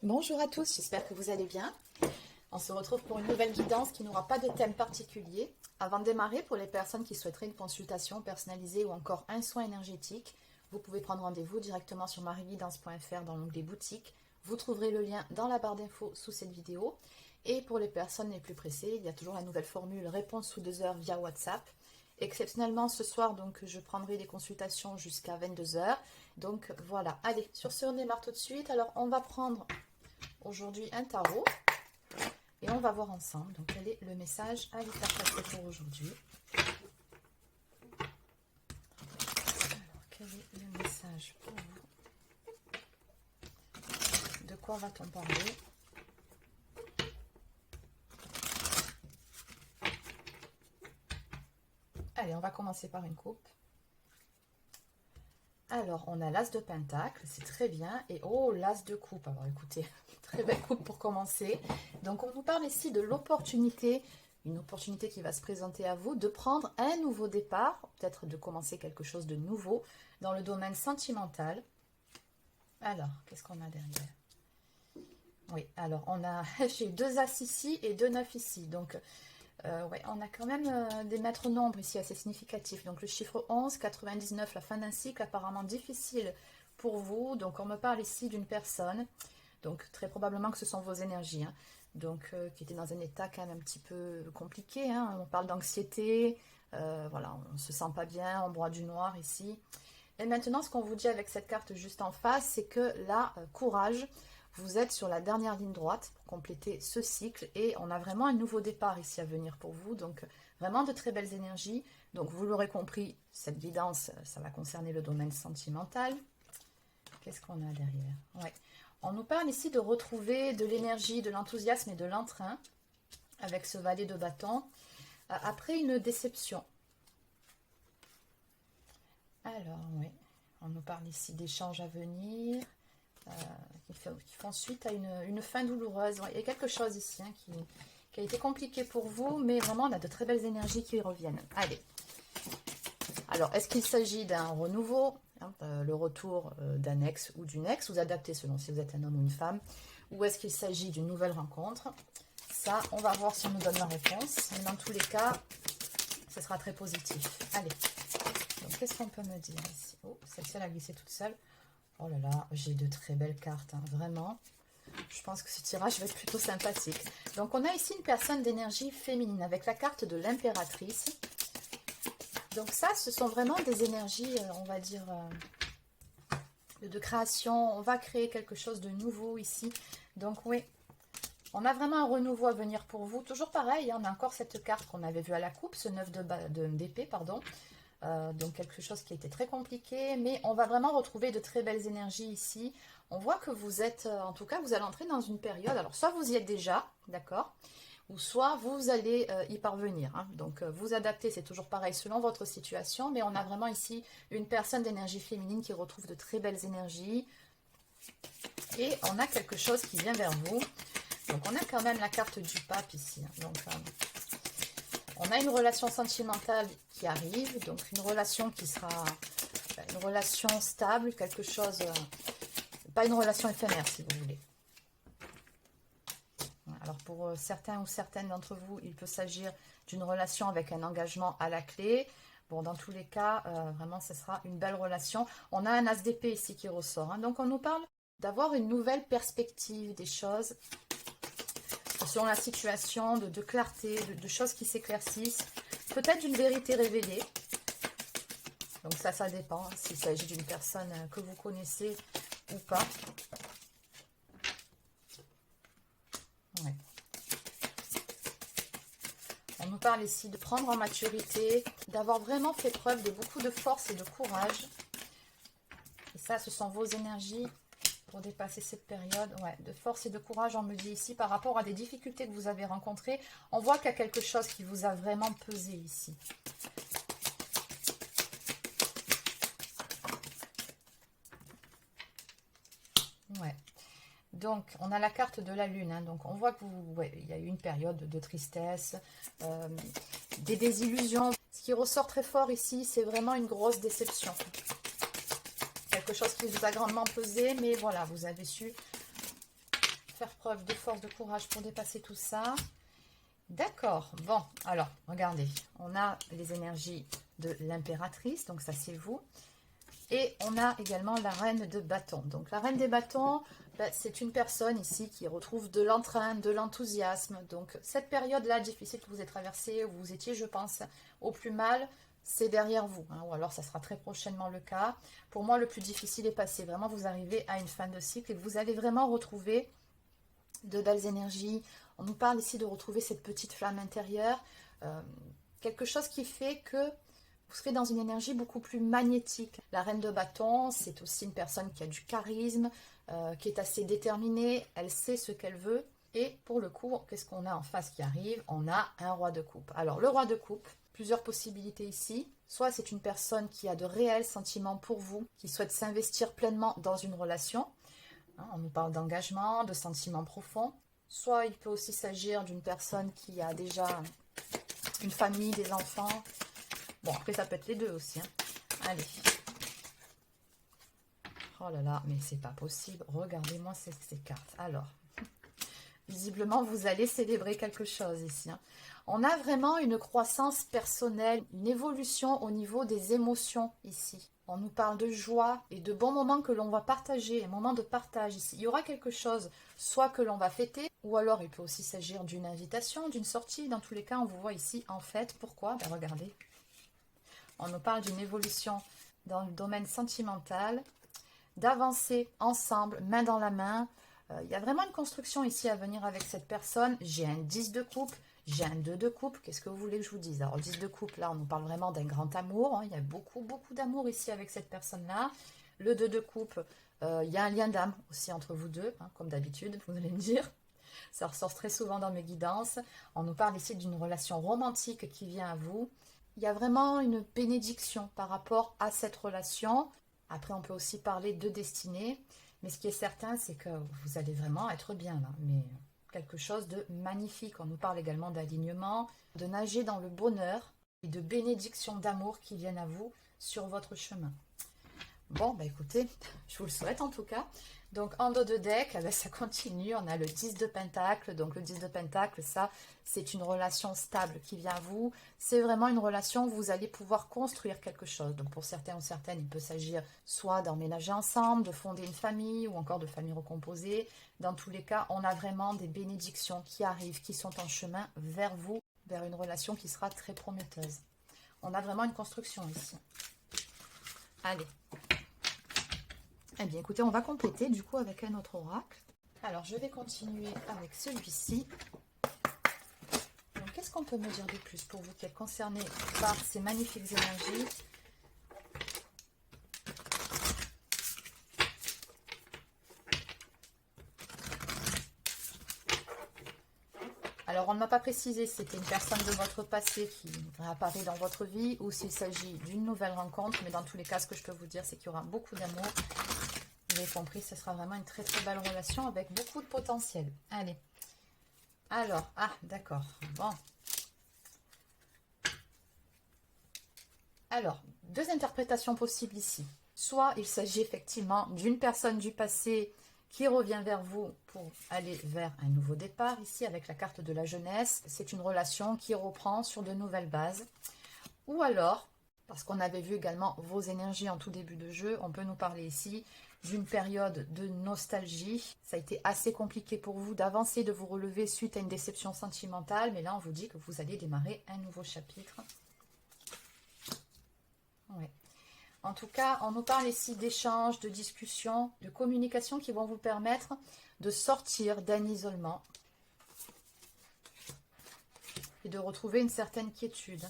Bonjour à tous, j'espère que vous allez bien. On se retrouve pour une nouvelle guidance qui n'aura pas de thème particulier. Avant de démarrer, pour les personnes qui souhaiteraient une consultation personnalisée ou encore un soin énergétique, vous pouvez prendre rendez-vous directement sur marieguidance.fr dans l'onglet boutique. Vous trouverez le lien dans la barre d'infos sous cette vidéo. Et pour les personnes les plus pressées, il y a toujours la nouvelle formule réponse sous 2 heures via WhatsApp. Exceptionnellement ce soir, donc je prendrai des consultations jusqu'à 22 heures. Donc voilà, allez, sur ce on démarre tout de suite. Alors on va prendre aujourd'hui un tarot et on va voir ensemble donc quel est le message à vous faire passer pour aujourd'hui. Alors quel est le message pour vous? De quoi va-t-on parler? Allez, on va commencer par une coupe. Alors, on a l'as de pentacle, c'est très bien. Et oh, l'as de coupe. Alors, écoutez, très belle coupe pour commencer. Donc, on nous parle ici de l'opportunité, une opportunité qui va se présenter à vous, de prendre un nouveau départ, peut-être de commencer quelque chose de nouveau dans le domaine sentimental. Alors, qu'est-ce qu'on a derrière? Oui, alors, on a, j'ai 2 as ici et 2 9 ici. Donc, ouais, on a quand même des maîtres nombres ici assez significatifs. Donc le chiffre 11, 99, la fin d'un cycle apparemment difficile pour vous. Donc on me parle ici d'une personne, donc très probablement que ce sont vos énergies, hein, donc qui était dans un état quand même un petit peu compliqué, hein. On parle d'anxiété, voilà, on ne se sent pas bien, on broie du noir ici. Et maintenant, ce qu'on vous dit avec cette carte juste en face, c'est que là, courage, vous êtes sur la dernière ligne droite pour compléter ce cycle et on a vraiment un nouveau départ ici à venir pour vous. Donc, vraiment de très belles énergies. Donc, vous l'aurez compris, cette guidance, ça va concerner le domaine sentimental. Qu'est-ce qu'on a derrière? Ouais. On nous parle ici de retrouver de l'énergie, de l'enthousiasme et de l'entrain avec ce valet de bâton après une déception. Alors, oui, on nous parle ici d'échanges à venir, qui font suite à une fin douloureuse. Ouais, il y a quelque chose ici hein, qui a été compliqué pour vous, mais vraiment, on a de très belles énergies qui reviennent. Allez. Alors, est-ce qu'il s'agit d'un renouveau, hein, le retour d'un ex ou d'une ex, vous adaptez selon si vous êtes un homme ou une femme, ou est-ce qu'il s'agit d'une nouvelle rencontre? Ça, on va voir si on nous donne la réponse. Mais dans tous les cas, ce sera très positif. Allez. Donc, qu'est-ce qu'on peut me dire ici? Oh, celle-ci, elle a glissé toute seule. Oh là là, j'ai de très belles cartes, hein, vraiment. Je pense que ce tirage va être plutôt sympathique. Donc, on a ici une personne d'énergie féminine avec la carte de l'impératrice. Donc ça, ce sont vraiment des énergies, on va dire, de création. On va créer quelque chose de nouveau ici. Donc oui, on a vraiment un renouveau à venir pour vous. Toujours pareil, hein, on a encore cette carte qu'on avait vue à la coupe, ce 9 d'épée, pardon. Donc quelque chose qui était très compliqué, mais on va vraiment retrouver de très belles énergies ici. On voit que vous êtes, en tout cas, vous allez entrer dans une période, alors soit vous y êtes déjà, d'accord, ou soit vous allez y parvenir, hein. Donc vous adaptez, c'est toujours pareil selon votre situation, mais on a vraiment ici une personne d'énergie féminine qui retrouve de très belles énergies, et on a quelque chose qui vient vers vous. Donc on a quand même la carte du pape ici, hein. Donc on a une relation sentimentale qui arrive, donc une relation qui sera une relation stable, quelque chose, pas une relation éphémère si vous voulez. Alors pour certains ou certaines d'entre vous, il peut s'agir d'une relation avec un engagement à la clé. Bon, dans tous les cas, vraiment, ce sera une belle relation. On a un as d'épée ici qui ressort, hein. Donc on nous parle d'avoir une nouvelle perspective des choses, selon la situation, de clarté, de choses qui s'éclaircissent, peut-être d'une vérité révélée. Donc ça dépend hein, s'il s'agit d'une personne que vous connaissez ou pas. Ouais. On nous parle ici de prendre en maturité, d'avoir vraiment fait preuve de beaucoup de force et de courage. Et ça, ce sont vos énergies pour dépasser cette période, ouais, de force et de courage, on me dit ici, par rapport à des difficultés que vous avez rencontrées. On voit qu'il y a quelque chose qui vous a vraiment pesé ici. Ouais. Donc, on a la carte de la lune, hein, donc on voit que ouais, il y a eu une période de tristesse, des désillusions. Ce qui ressort très fort ici, c'est vraiment une grosse déception. Quelque chose qui vous a grandement pesé, mais voilà, vous avez su faire preuve de force, de courage pour dépasser tout ça. D'accord. Bon, alors, regardez. On a les énergies de l'impératrice, donc ça c'est vous. Et on a également la reine de bâton. Donc la reine des bâtons, ben, c'est une personne ici qui retrouve de l'entrain, de l'enthousiasme. Donc cette période-là difficile que vous avez traversée, où vous étiez, je pense, au plus mal, c'est derrière vous. Hein, ou alors ça sera très prochainement le cas. Pour moi, le plus difficile est passé. Vraiment, vous arrivez à une fin de cycle et vous allez vraiment retrouver de belles énergies. On nous parle ici de retrouver cette petite flamme intérieure. Quelque chose qui fait que vous serez dans une énergie beaucoup plus magnétique. La reine de bâton, c'est aussi une personne qui a du charisme, qui est assez déterminée, elle sait ce qu'elle veut. Et pour le coup, qu'est-ce qu'on a en face qui arrive? On a un roi de coupe. Alors, le roi de coupe, plusieurs possibilités ici. Soit c'est une personne qui a de réels sentiments pour vous, qui souhaite s'investir pleinement dans une relation. On nous parle d'engagement, de sentiments profonds. Soit il peut aussi s'agir d'une personne qui a déjà une famille, des enfants. Bon, après, ça peut être les deux aussi. Hein. Allez. Oh là là, mais c'est pas possible. Regardez-moi ces cartes. Alors, visiblement, vous allez célébrer quelque chose ici. Hein. On a vraiment une croissance personnelle, une évolution au niveau des émotions ici. On nous parle de joie et de bons moments que l'on va partager, un moment de partage ici. Il y aura quelque chose, soit que l'on va fêter, ou alors il peut aussi s'agir d'une invitation, d'une sortie. Dans tous les cas, on vous voit ici en fête. Pourquoi? Ben, regardez. On nous parle d'une évolution dans le domaine sentimental, d'avancer ensemble, main dans la main. Il y a vraiment une construction ici à venir avec cette personne. J'ai un 10 de coupe, j'ai un 2 de coupe. Qu'est-ce que vous voulez que je vous dise? Alors, 10 de coupe, là, on nous parle vraiment d'un grand amour. Hein. Il y a beaucoup, beaucoup d'amour ici avec cette personne-là. Le 2 de coupe, il y a un lien d'âme aussi entre vous deux, hein, comme d'habitude, vous allez me dire. Ça ressort très souvent dans mes guidances. On nous parle ici d'une relation romantique qui vient à vous. Il y a vraiment une bénédiction par rapport à cette relation. Après, on peut aussi parler de destinée. Mais ce qui est certain, c'est que vous allez vraiment être bien là. Mais quelque chose de magnifique. On nous parle également d'alignement, de nager dans le bonheur et de bénédiction d'amour qui viennent à vous sur votre chemin. Bon, bah écoutez, je vous le souhaite en tout cas. Donc, en dos de deck, eh bien, ça continue. On a le 10 de pentacle. Donc, le 10 de pentacle, ça, c'est une relation stable qui vient à vous. C'est vraiment une relation où vous allez pouvoir construire quelque chose. Donc, pour certains ou certaines, il peut s'agir soit d'emménager ensemble, de fonder une famille ou encore de famille recomposée. Dans tous les cas, on a vraiment des bénédictions qui arrivent, qui sont en chemin vers vous, vers une relation qui sera très prometteuse. On a vraiment une construction ici. Allez. Eh bien, écoutez, on va compléter du coup avec un autre oracle. Alors, je vais continuer avec celui-ci. Donc, qu'est-ce qu'on peut me dire de plus pour vous qui êtes concerné par ces magnifiques énergies? Alors, on ne m'a pas précisé si c'était une personne de votre passé qui réapparaît dans votre vie ou s'il s'agit d'une nouvelle rencontre. Mais dans tous les cas, ce que je peux vous dire, c'est qu'il y aura beaucoup d'amour. Vous avez compris, ce sera vraiment une très très belle relation avec beaucoup de potentiel. Allez. Alors, ah, d'accord. Bon. Alors, deux interprétations possibles ici. Soit il s'agit effectivement d'une personne du passé qui revient vers vous pour aller vers un nouveau départ. Ici, avec la carte de la jeunesse, c'est une relation qui reprend sur de nouvelles bases. Ou alors, parce qu'on avait vu également vos énergies en tout début de jeu, on peut nous parler ici d'une période de nostalgie. Ça a été assez compliqué pour vous d'avancer, de vous relever suite à une déception sentimentale. Mais là, on vous dit que vous allez démarrer un nouveau chapitre. Ouais. En tout cas, on nous parle ici d'échanges, de discussions, de communication qui vont vous permettre de sortir d'un isolement et de retrouver une certaine quiétude.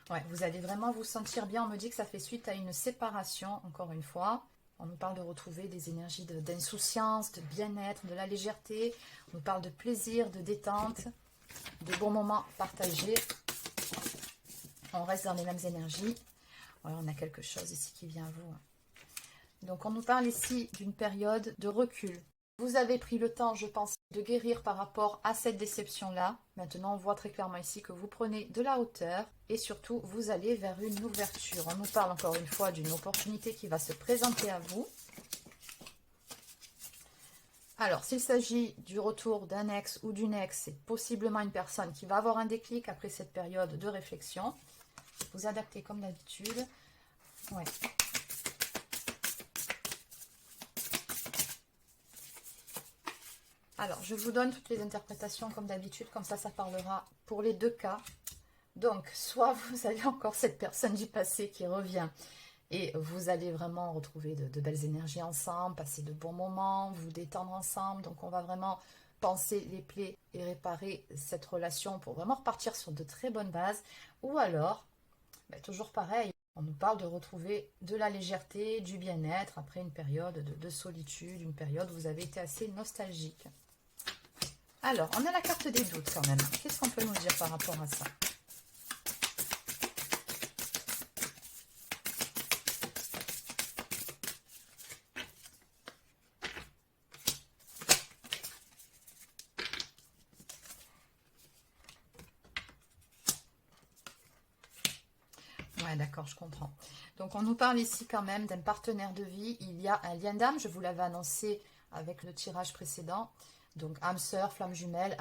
Ouais, vous allez vraiment vous sentir bien. On me dit que ça fait suite à une séparation, encore une fois. On nous parle de retrouver des énergies d'insouciance, de bien-être, de la légèreté. On nous parle de plaisir, de détente, de bons moments partagés. On reste dans les mêmes énergies. Voilà, on a quelque chose ici qui vient à vous. Donc, on nous parle ici d'une période de recul. Vous avez pris le temps, je pense, de guérir par rapport à cette déception-là. Maintenant, on voit très clairement ici que vous prenez de la hauteur et surtout, vous allez vers une ouverture. On nous parle encore une fois d'une opportunité qui va se présenter à vous. Alors, s'il s'agit du retour d'un ex ou d'une ex, c'est possiblement une personne qui va avoir un déclic après cette période de réflexion. Vous adaptez comme d'habitude. Ouais. Alors, je vous donne toutes les interprétations comme d'habitude, comme ça parlera pour les deux cas. Donc, soit vous avez encore cette personne du passé qui revient et vous allez vraiment retrouver de belles énergies ensemble, passer de bons moments, vous détendre ensemble. Donc, on va vraiment penser les plaies et réparer cette relation pour vraiment repartir sur de très bonnes bases. Ou alors, toujours pareil, on nous parle de retrouver de la légèreté, du bien-être après une période de solitude, une période où vous avez été assez nostalgique. Alors, on a la carte des doutes quand même. Qu'est-ce qu'on peut nous dire par rapport à ça? Ouais, d'accord, je comprends. Donc, on nous parle ici quand même d'un partenaire de vie. Il y a un lien d'âme, je vous l'avais annoncé avec le tirage précédent. Donc, âme sœur, flamme jumelle,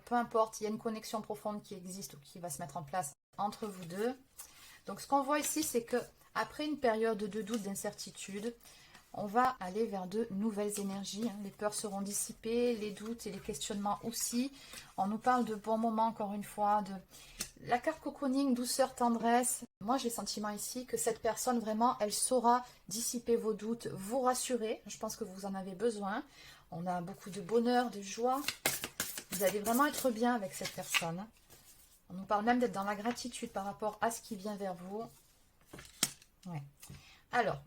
peu importe, il y a une connexion profonde qui existe ou qui va se mettre en place entre vous deux. Donc, ce qu'on voit ici, c'est que après une période de doute, d'incertitude, on va aller vers de nouvelles énergies. Les peurs seront dissipées, les doutes et les questionnements aussi. On nous parle de bons moments, encore une fois, de la carte cocooning, douceur, tendresse. Moi, j'ai le sentiment ici que cette personne, vraiment, elle saura dissiper vos doutes, vous rassurer. Je pense que vous en avez besoin. On a beaucoup de bonheur, de joie. Vous allez vraiment être bien avec cette personne. On nous parle même d'être dans la gratitude par rapport à ce qui vient vers vous. Ouais. Alors,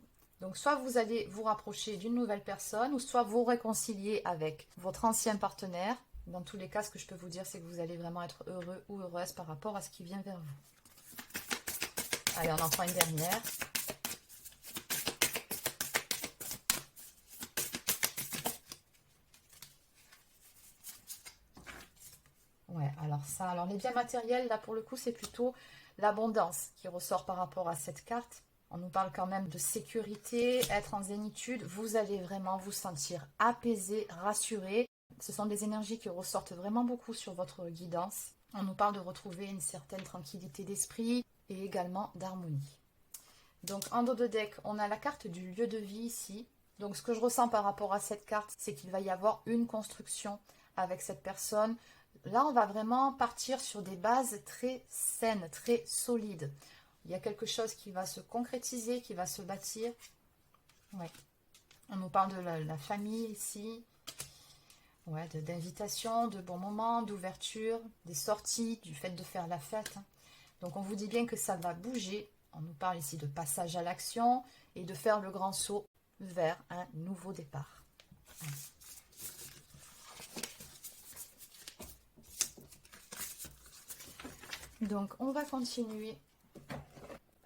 donc soit vous allez vous rapprocher d'une nouvelle personne, ou soit vous réconcilier avec votre ancien partenaire. Dans tous les cas, ce que je peux vous dire, c'est que vous allez vraiment être heureux ou heureuse par rapport à ce qui vient vers vous. Allez, on en prend une dernière. Ouais, alors les biens matériels, là pour le coup, c'est plutôt l'abondance qui ressort par rapport à cette carte. On nous parle quand même de sécurité, être en zénitude. Vous allez vraiment vous sentir apaisé, rassuré. Ce sont des énergies qui ressortent vraiment beaucoup sur votre guidance. On nous parle de retrouver une certaine tranquillité d'esprit et également d'harmonie. Donc en dos de deck, on a la carte du lieu de vie ici. Donc ce que je ressens par rapport à cette carte, c'est qu'il va y avoir une construction avec cette personne. Là, on va vraiment partir sur des bases très saines, très solides. Il y a quelque chose qui va se concrétiser, qui va se bâtir. Ouais. On nous parle de la famille ici. Ouais, d'invitation, de bons moments, d'ouverture, des sorties, du fait de faire la fête. Donc on vous dit bien que ça va bouger. On nous parle ici de passage à l'action et de faire le grand saut vers un nouveau départ. Donc on va continuer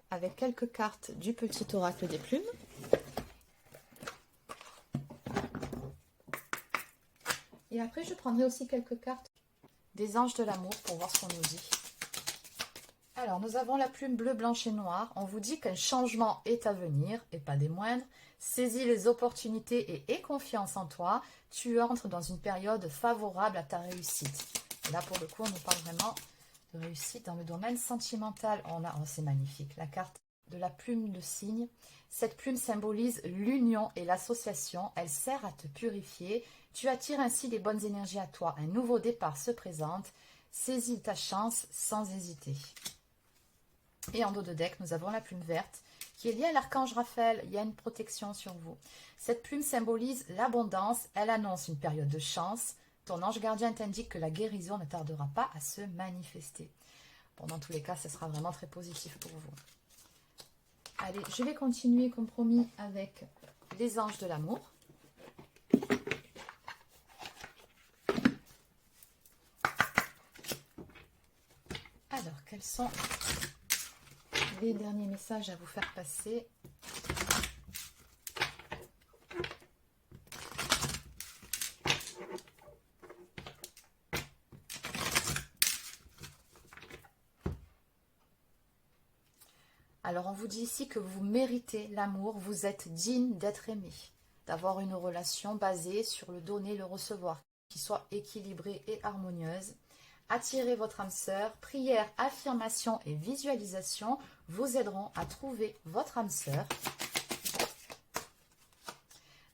avec quelques cartes du petit oracle des plumes. Et après je prendrai aussi quelques cartes des anges de l'amour pour voir ce qu'on nous dit. Alors, nous avons la plume bleue, blanche et noire. On vous dit qu'un changement est à venir, et pas des moindres. Saisis les opportunités et aie confiance en toi. Tu entres dans une période favorable à ta réussite. Et là, pour le coup, on nous parle vraiment de réussite dans le domaine sentimental. Oh, c'est magnifique, la carte de la plume de cygne. Cette plume symbolise l'union et l'association. Elle sert à te purifier. Tu attires ainsi les bonnes énergies à toi. Un nouveau départ se présente. Saisis ta chance sans hésiter. Et en dos de deck, nous avons la plume verte qui est liée à l'archange Raphaël. Il y a une protection sur vous. Cette plume symbolise l'abondance. Elle annonce une période de chance. Ton ange gardien t'indique que la guérison ne tardera pas à se manifester. Bon, dans tous les cas, ce sera vraiment très positif pour vous. Allez, je vais continuer comme promis avec les anges de l'amour. Alors, quels sont les derniers messages à vous faire passer? Alors, on vous dit ici que vous méritez l'amour, vous êtes digne d'être aimé. d'avoir une relation basée sur le donner, le recevoir, qui soit équilibrée et harmonieuse. Attirez votre âme sœur. Prière, affirmation et visualisation vous aideront à trouver votre âme sœur.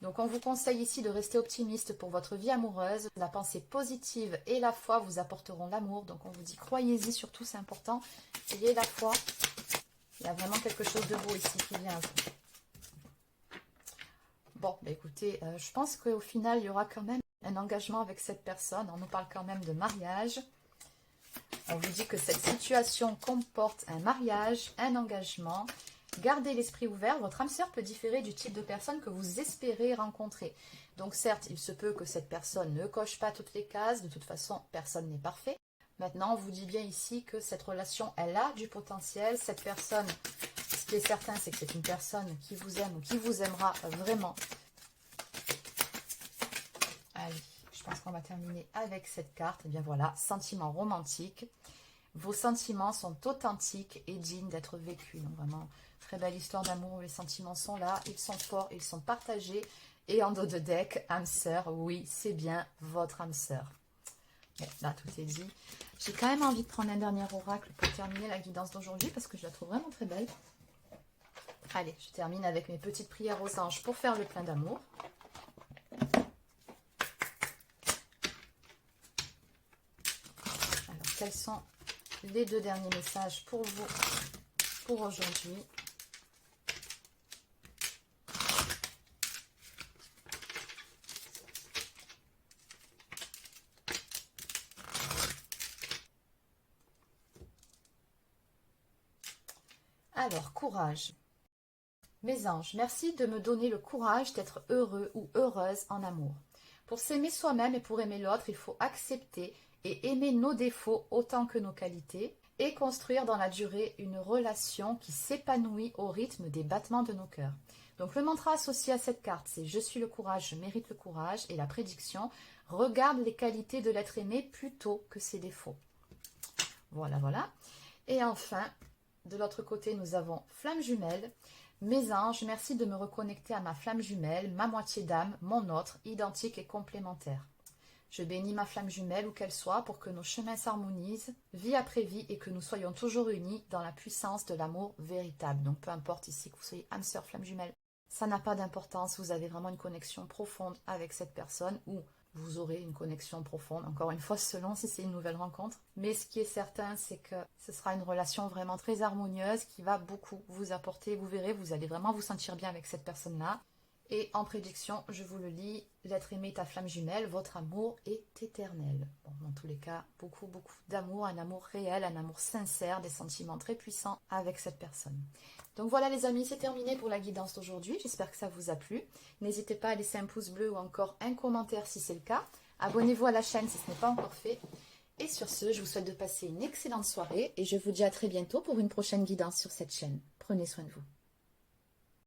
Donc on vous conseille ici de rester optimiste pour votre vie amoureuse. La pensée positive et la foi vous apporteront l'amour. Donc on vous dit croyez-y surtout, c'est important. Ayez la foi. Il y a vraiment quelque chose de beau ici qui vient à vous. Bon, bah écoutez, je pense qu'au final, il y aura quand même un engagement avec cette personne. On nous parle quand même de mariage. On vous dit que cette situation comporte un mariage, un engagement. Gardez l'esprit ouvert, votre âme sœur peut différer du type de personne que vous espérez rencontrer. Donc certes, il se peut que cette personne ne coche pas toutes les cases, de toute façon, personne n'est parfait. Maintenant, on vous dit bien ici que cette relation, elle a du potentiel. Cette personne, ce qui est certain, c'est que c'est une personne qui vous aime ou qui vous aimera vraiment. Allez, je pense qu'on va terminer avec cette carte. Et bien voilà, sentiment romantique. Vos sentiments sont authentiques et dignes d'être vécus. Donc vraiment, très belle histoire d'amour où les sentiments sont là, ils sont forts, ils sont partagés. Et en dos de deck, âme sœur, oui, c'est bien votre âme sœur. Bon, là, tout est dit. J'ai quand même envie de prendre un dernier oracle pour terminer la guidance d'aujourd'hui parce que je la trouve vraiment très belle. Allez, je termine avec mes petites prières aux anges pour faire le plein d'amour. Alors, quels sont les deux derniers messages pour vous pour aujourd'hui? Alors, courage. Mes anges, merci de me donner le courage d'être heureux ou heureuse en amour. Pour s'aimer soi-même et pour aimer l'autre, il faut accepter et aimer nos défauts autant que nos qualités et construire dans la durée une relation qui s'épanouit au rythme des battements de nos cœurs. Donc le mantra associé à cette carte, c'est « Je suis le courage, je mérite le courage » et la prédiction « Regarde les qualités de l'être aimé plutôt que ses défauts ». Voilà, voilà. Et enfin, de l'autre côté, nous avons Flamme jumelle. Mes anges, merci de me reconnecter à ma flamme jumelle, ma moitié d'âme, mon autre, identique et complémentaire. Je bénis ma flamme jumelle où qu'elle soit pour que nos chemins s'harmonisent, vie après vie, et que nous soyons toujours unis dans la puissance de l'amour véritable. Donc peu importe ici que vous soyez âme sœur, flamme jumelle, ça n'a pas d'importance, vous avez vraiment une connexion profonde avec cette personne ou vous aurez une connexion profonde, encore une fois, selon si c'est une nouvelle rencontre. Mais ce qui est certain, c'est que ce sera une relation vraiment très harmonieuse qui va beaucoup vous apporter. Vous verrez, vous allez vraiment vous sentir bien avec cette personne-là. Et en prédiction, je vous le lis, l'être aimé, ta flamme jumelle, votre amour est éternel. Bon, dans tous les cas, beaucoup d'amour, un amour réel, un amour sincère, des sentiments très puissants avec cette personne. Donc voilà les amis, c'est terminé pour la guidance d'aujourd'hui. J'espère que ça vous a plu. N'hésitez pas à laisser un pouce bleu ou encore un commentaire si c'est le cas. Abonnez-vous à la chaîne si ce n'est pas encore fait. Et sur ce, je vous souhaite de passer une excellente soirée et je vous dis à très bientôt pour une prochaine guidance sur cette chaîne. Prenez soin de vous.